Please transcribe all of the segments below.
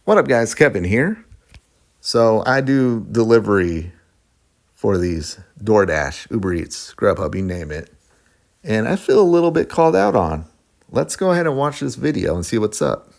What up, guys? Kevin here. So I do delivery for these DoorDash, Uber Eats, Grubhub, you name it. And I feel a little bit called out on. Let's go ahead and watch this video and see what's up.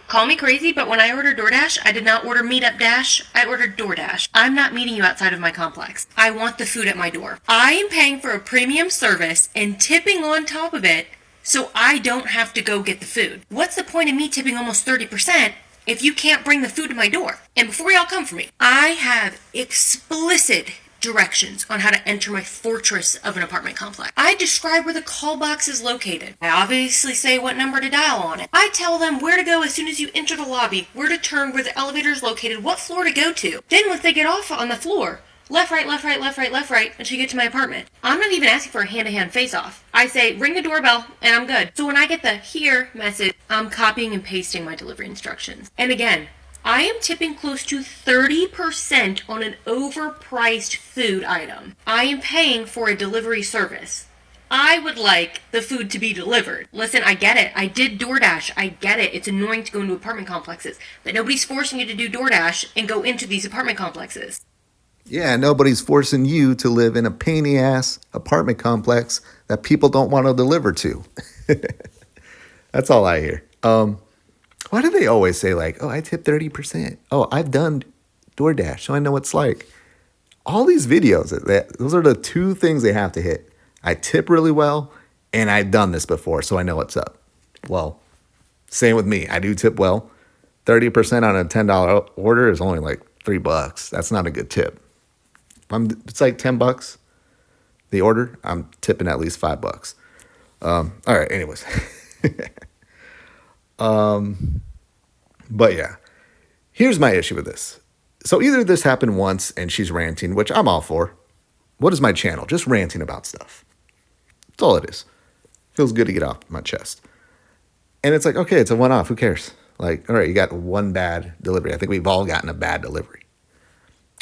Call me crazy, but when I ordered DoorDash, I did not order Meetup Dash. I ordered DoorDash. I'm not meeting you outside of my complex. I want the food at my door. I am paying for a premium service and tipping on top of it so I don't have to go get the food. What's the point of me tipping almost 30% if you can't bring the food to my door? And before y'all come for me, I have explicit directions on how to enter my fortress of an apartment complex. I describe where the call box is located. I obviously say what number to dial on it. I tell them where to go as soon as you enter the lobby, where to turn, where the elevator is located, what floor to go to. Then once they get off on the floor, left, right, left, right, left, right, left, right, until you get to my apartment. I'm not even asking for a hand-to-hand face-off. I say, ring the doorbell, and I'm good. So when I get the here message, I'm copying and pasting my delivery instructions. And again, I am tipping close to 30% on an overpriced food item. I am paying for a delivery service. I would like the food to be delivered. Listen, I get it. I did DoorDash. I get it. It's annoying to go into apartment complexes. But nobody's forcing you to do DoorDash and go into these apartment complexes. Yeah, nobody's forcing you to live in a painy ass apartment complex that people don't want to deliver to. That's all I hear. Why do they always say like, oh, I tip 30%? Oh, I've done DoorDash, so I know what it's like. All these videos, those are the two things they have to hit. I tip really well, and I've done this before, so I know what's up. Well, same with me. I do tip well. 30% on a $10 order is only like $3. That's not a good tip. It's like $10 the order. I'm tipping at least $5. All right. Anyways, but yeah, here's my issue with this. So either this happened once and she's ranting, which I'm all for. What is my channel? Just ranting about stuff. That's all it is. Feels good to get off my chest. And it's like, okay, it's a one-off. Who cares? Like, all right, you got one bad delivery. I think we've all gotten a bad delivery.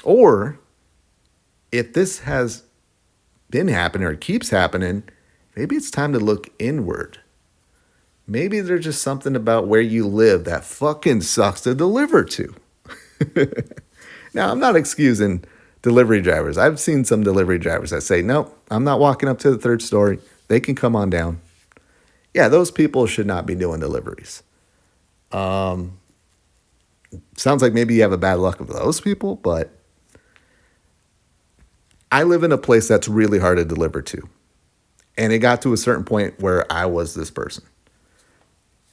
Or if this has been happening or keeps happening, maybe it's time to look inward. Maybe there's just something about where you live that fucking sucks to deliver to. Now, I'm not excusing delivery drivers. I've seen some delivery drivers that say, nope, I'm not walking up to the third story. They can come on down. Yeah, those people should not be doing deliveries. Sounds like maybe you have a bad luck with those people, but I live in a place that's really hard to deliver to. And it got to a certain point where I was this person.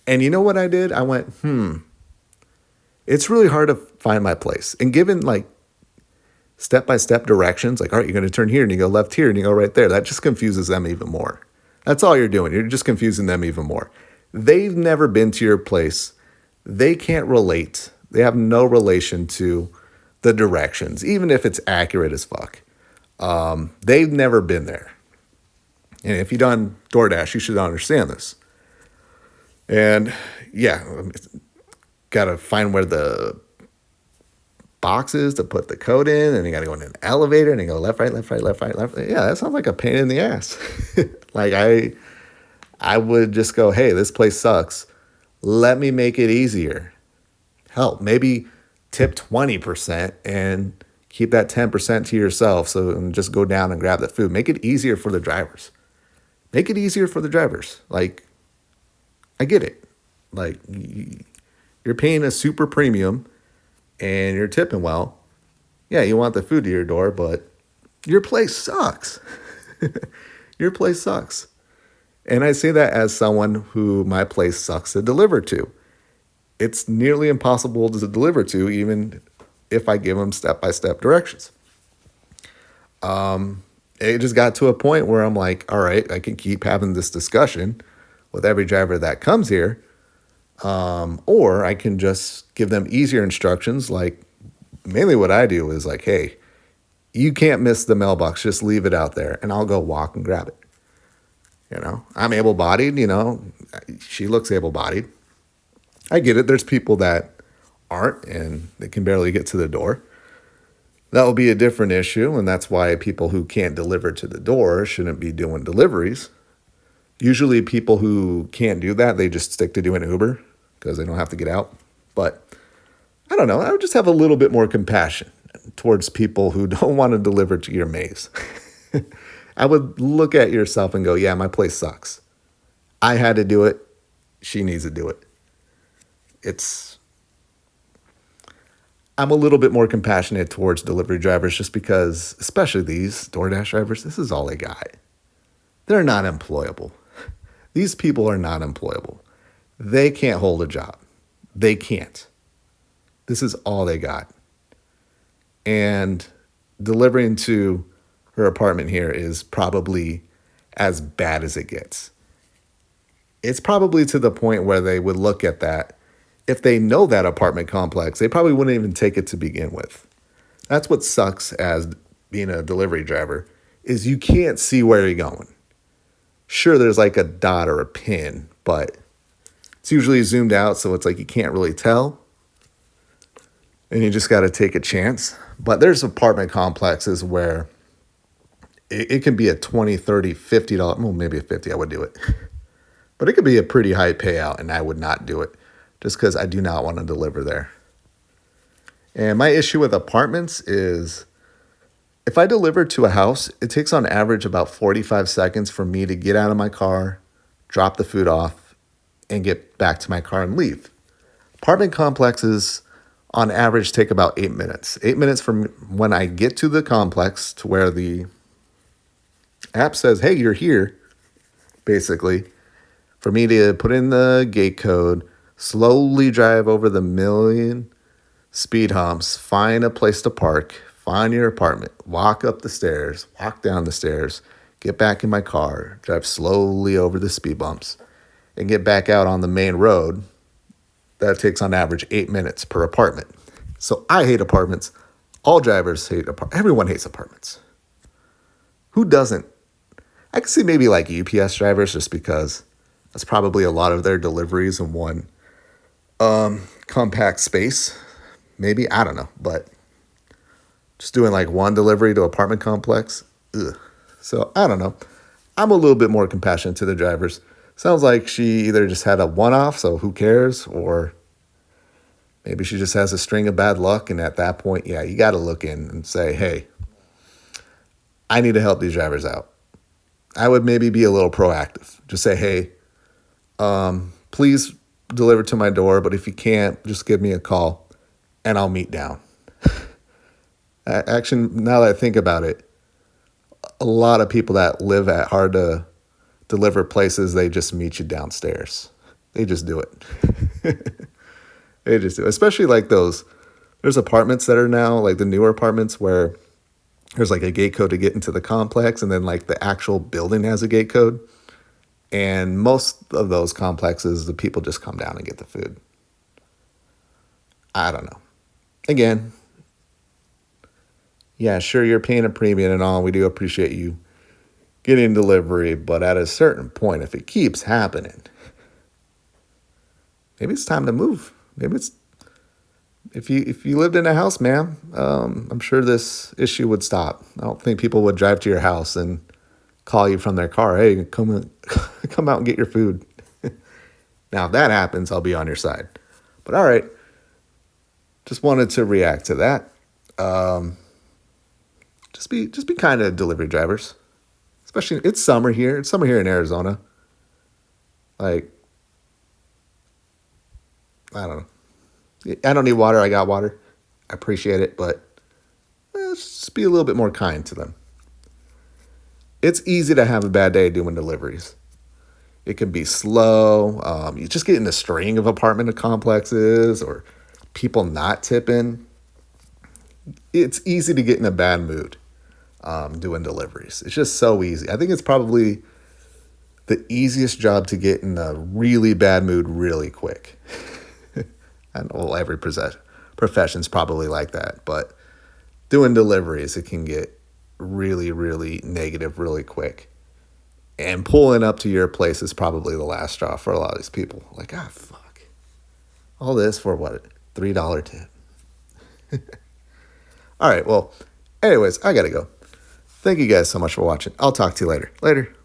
And you know what I did? I went, it's really hard to find my place. And given like step-by-step directions, like, all right, you're going to turn here and you go left here and you go right there. That just confuses them even more. That's all you're doing. You're just confusing them even more. They've never been to your place. They can't relate. They have no relation to the directions, even if it's accurate as fuck. They've never been there. And if you've done DoorDash, you should understand this. And yeah, got to find where the box is to put the code in, and you got to go in an elevator and you go left, right, left, right, left, right, left. Yeah, that sounds like a pain in the ass. Like I would just go, hey, this place sucks. Let me make it easier. Hell, maybe tip 20% and keep that 10% to yourself. So and just go down and grab the food. Make it easier for the drivers. Make it easier for the drivers. Like, I get it. Like, you're paying a super premium and you're tipping well. Yeah, you want the food to your door, but your place sucks. Your place sucks. And I say that as someone who my place sucks to deliver to. It's nearly impossible to deliver to, even if I give them step-by-step directions. It just got to a point where I'm like, all right, I can keep having this discussion with every driver that comes here. Or I can just give them easier instructions. Like, mainly what I do is like, hey, you can't miss the mailbox. Just leave it out there and I'll go walk and grab it. You know, I'm able-bodied, she looks able-bodied. I get it. There's people that aren't and they can barely get to the door. That will be a different issue. And that's why people who can't deliver to the door shouldn't be doing deliveries. Usually people who can't do that, they just stick to doing Uber because they don't have to get out. But I don't know, I would just have a little bit more compassion towards people who don't want to deliver to your maze. I would look at yourself and go, yeah, my place sucks. I had to do it. She needs to do it. I'm a little bit more compassionate towards delivery drivers just because, especially these DoorDash drivers, this is all they got. They're not employable. These people are not employable. They can't hold a job. They can't. This is all they got. And delivering to her apartment here is probably as bad as it gets. It's probably to the point where they would look at that. If they know that apartment complex, they probably wouldn't even take it to begin with. That's what sucks as being a delivery driver, is you can't see where you're going. Sure, there's like a dot or a pin, but it's usually zoomed out, so it's like you can't really tell. And you just got to take a chance. But there's apartment complexes where it can be a $20, $30, $50, well, maybe a 50, I would do it. But it could be a pretty high payout, and I would not do it just because I do not want to deliver there. And my issue with apartments is if I deliver to a house, it takes on average about 45 seconds for me to get out of my car, drop the food off, and get back to my car and leave. Apartment complexes on average take about 8 minutes. 8 minutes from when I get to the complex to where the app says, hey, you're here, basically, for me to put in the gate code, slowly drive over the million speed humps, find a place to park, find your apartment, walk up the stairs, walk down the stairs, get back in my car, drive slowly over the speed bumps, and get back out on the main road. That takes on average 8 minutes per apartment. So I hate apartments. All drivers hate apartments. Everyone hates apartments. Who doesn't? I can see maybe like UPS drivers just because that's probably a lot of their deliveries in one compact space. Maybe, I don't know. But just doing like one delivery to apartment complex. Ugh. So I don't know. I'm a little bit more compassionate to the drivers. Sounds like she either just had a one-off, so who cares? Or maybe she just has a string of bad luck. And at that point, yeah, you got to look in and say, hey, I need to help these drivers out. I would maybe be a little proactive. Just say, hey, please deliver to my door. But if you can't, just give me a call and I'll meet down. Actually, now that I think about it, a lot of people that live at hard to deliver places, they just meet you downstairs. They just do it. They just do it. Especially like there's apartments that are now like the newer apartments where there's like a gate code to get into the complex, and then like the actual building has a gate code. And most of those complexes, the people just come down and get the food. I don't know. Again, yeah, sure, you're paying a premium and all. We do appreciate you getting delivery, but at a certain point, if it keeps happening, maybe it's time to move. Maybe it's if you lived in a house, ma'am, I'm sure this issue would stop. I don't think people would drive to your house and call you from their car. Hey, come out and get your food. Now, if that happens, I'll be on your side. But all right, just wanted to react to that. Just be kind to delivery drivers. Especially, it's summer here. It's summer here in Arizona. Like, I don't know. I don't need water. I got water. I appreciate it, but let's just be a little bit more kind to them. It's easy to have a bad day doing deliveries. It can be slow. You just get in a string of apartment complexes or people not tipping. It's easy to get in a bad mood doing deliveries. It's just so easy. I think it's probably the easiest job to get in a really bad mood really quick. And well, every profession's probably like that, but doing deliveries, it can get really, really negative really quick. And pulling up to your place is probably the last straw for a lot of these people. Like, fuck. All this for what? $3 tip. All right, well, anyways, I gotta go. Thank you guys so much for watching. I'll talk to you later. Later.